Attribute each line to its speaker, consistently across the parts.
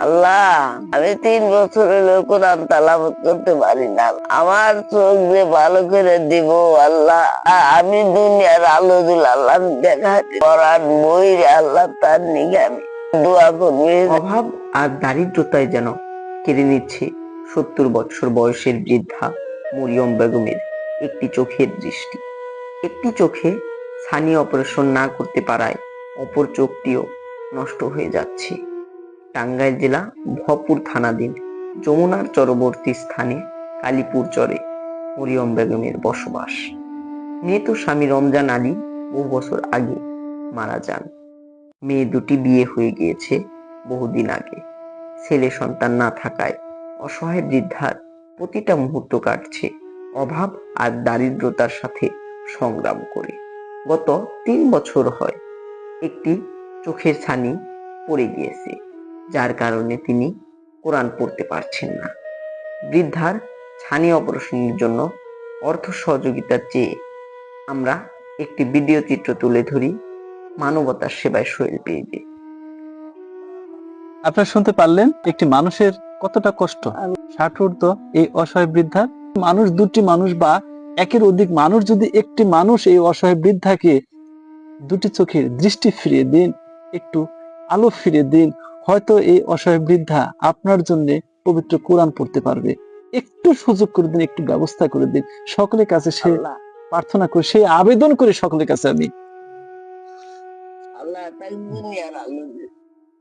Speaker 1: আল্লাহ, আমি 3 বছর হলো কোরআন তালাওয়াত করতে পারি না। আমার চোখ যে ভালো করে দিব আল্লাহ। আমি দুনিয়ার আলো দুল আল্লাহ দেখাতে কোরআন বই আল্লাহ তার নিগে আমি দোয়া করবি।
Speaker 2: অভাব আর দারিদ্রতায় যেন কেড়ে নিচ্ছে 70 বছর বয়সের বৃদ্ধা মরিয়ম বেগমের একটি চোখের দৃষ্টি। একটি চোখে ছানি অপারেশন না করতে পারায় অপর চোখটিও নষ্ট হয়ে যাচ্ছে। টাঙ্গাইল জেলা ভরপুর থানাধীন যমুনার চরবর্তী স্থানে কালীপুর চরে মরিয়ম বেগমের বসবাস। মৃত স্বামী রমজান আলী বহু বছর আগে মারা যান। মেয়ে দুটি বিয়ে হয়ে গিয়েছে বহুদিন আগে। ছেলে সন্তান না থাকায় অসহায় বৃদ্ধার প্রতিটা মুহূর্ত কাটছে অভাব আর দারিদ্রতার সাথে সংগ্রাম করে। গত 3 বছর হয় একটি চোখের ছানি পড়ে গিয়েছে, যার কারণে তিনি কোরআন পড়তে পারছেন না। বৃদ্ধার ছানি অপারেশনের জন্য অর্থ সহযোগিতা চেয়ে আমরা একটি ভিডিও চিত্র তুলে ধরি মানবতার সেবায় শৈল পেয়ে।
Speaker 3: আপনারা শুনতে পারলেন একটি মানুষের কতটা কষ্ট। 60 ঊর্ধ্ব এই অসহায় বৃদ্ধার মানুষ, দুটি মানুষ বা একের অধিক মানুষ যদি একটি মানুষ এই অসহায় বৃদ্ধাকে দুটি চোখের দৃষ্টি ফিরিয়ে দিন, একটু আলো ফিরিয়ে দিন, হয়তো এই অসহায় বৃদ্ধা আপনার জন্য পবিত্র কোরআন পড়তে পারবে। একটু সুযোগ করে দিন, একটু ব্যবস্থা করে দিন। সকলের কাছে সে প্রার্থনা করে, সেই আবেদন করে সকলের কাছে আমি
Speaker 1: আল্লাহ তাই দুনিয়ার আলো দে।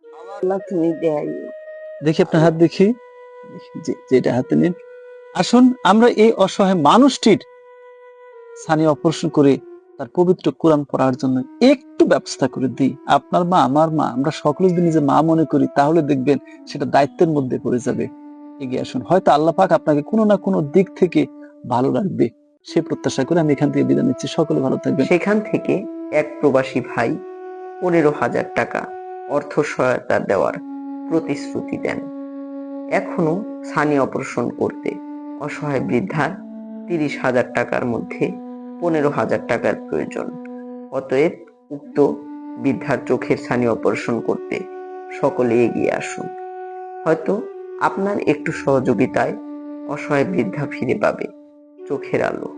Speaker 1: আমার আল্লাহ তুমি দেখাইও।
Speaker 3: দেখি আপনার হাত দেখি, যেটা হাতে নিন। আসুন আমরা এই অসহায় মানুষটির ছানি অপারেশন করে তার পবিত্র কোরআন পড়ার জন্য একটু ব্যবস্থা করে দিই। আপনার মা, আমার মা, আমরা সকলে যদি নিজে মা মনে করি, তাহলে দেখবেন সেটা দায়িত্বের মধ্যে পড়ে যাবে। এগিয়ে আসুন, হয়তো আল্লাহ পাক আপনাকে কোনো না কোনো দিক থেকে ভালো রাখবে, সে প্রত্যাশা করে আমি এখান থেকে বিদায় নিচ্ছি। সকলে ভালো থাকবেন।
Speaker 2: সেখান থেকে এক প্রবাসী ভাই 15,000 টাকা অর্থ সহায়তা দেওয়ার প্রতিশ্রুতি দেন। এখনো ছানি অপারেশন করতে অসহায় বৃদ্ধার 30,000 টাকার মধ্যে 15,000 টাকার প্রয়োজন। অতএব উক্ত বৃদ্ধার চোখের ছানি অপারেশন করতে সকলে এগিয়ে আসুন। হয়তো আপনার একটু সহযোগিতায় অসহায় বৃদ্ধা ফিরে পাবে চোখের আলো।